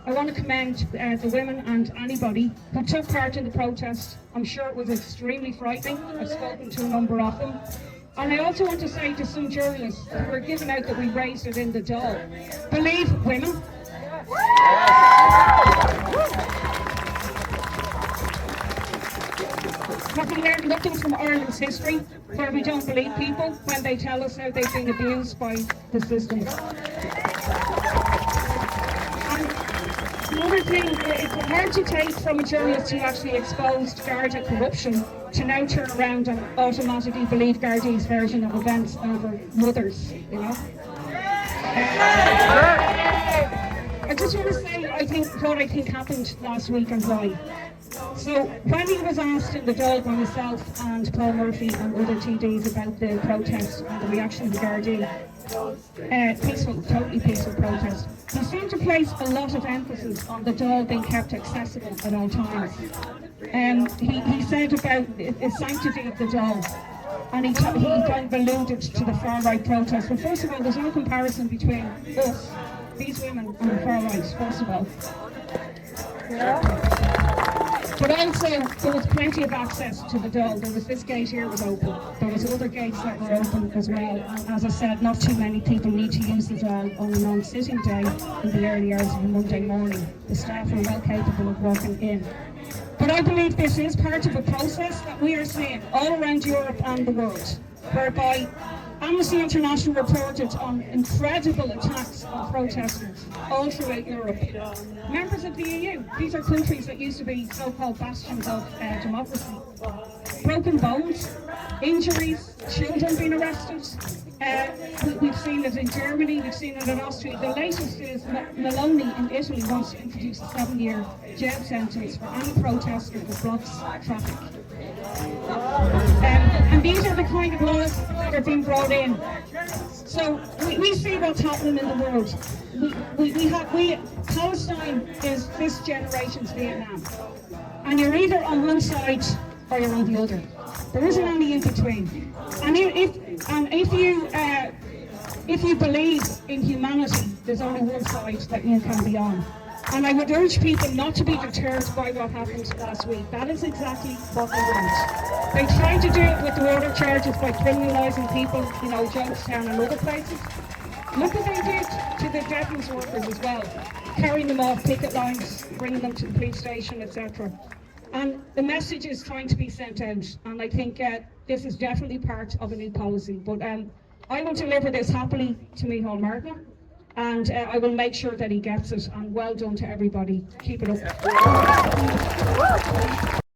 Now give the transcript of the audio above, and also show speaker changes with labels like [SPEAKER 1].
[SPEAKER 1] I want to commend the women and anybody who took part in the protest. I'm sure it was extremely frightening. I've spoken to a number of them. And I also want to say to some journalists who were giving out that we raised it in the Dáil, believe women. Have we learned nothing from Ireland's history, where we don't believe people when they tell us how they've been abused by the system? Another thing, it's hard to take from a journalist who actually exposed Garda corruption to now turn around and automatically believe Garda's version of events over Mothers, you know? I just want to say, what I think happened last week and why. So when he was asked in the Dáil by myself and Paul Murphy and other TDs about the protest and the reaction of the Gardaí, totally peaceful protest, he seemed to place a lot of emphasis on the Dáil being kept accessible at all times. He said about the sanctity of the Dáil, and he kind of alluded to the far-right protest. But first of all, there's no comparison between us, these women, and the far-right, first of all. But also, there was plenty of access to the Dáil. There was this gate here was open. There was other gates that were open as well. And as I said, not too many people need to use the Dáil on a non-sitting day in the early hours of a Monday morning. The staff are well capable of walking in. But I believe this is part of a process that we are seeing all around Europe and the world, whereby Amnesty International reported on incredible attacks on protesters all throughout Europe. Members of the EU, these are countries that used to be so-called bastions of democracy. Broken bones, injuries, children being arrested. We've seen it in Germany, we've seen it in Austria. The latest is Meloni in Italy wants to introduce a 7-year jail sentence for any protester who blocks traffic. And these are the kind of laws that are being brought in. So we see what's happening in the world. Palestine is this generation's Vietnam. And you're either on one side or you're on the other. There isn't any in between. And if you believe in humanity, there's only one side that you can be on. And I would urge people not to be deterred by what happened last week. That is exactly what they want. They tried to do it with the water charges by criminalising people, you know, Jonestown and other places. Look what they did to the Devon's workers as well, carrying them off picket lines, bringing them to the police station, etc. And the message is trying to be sent out, and I think this is definitely part of a new policy. But I will deliver this happily to Micheál Martin, and I will make sure that he gets it, and well done to everybody. Keep it up.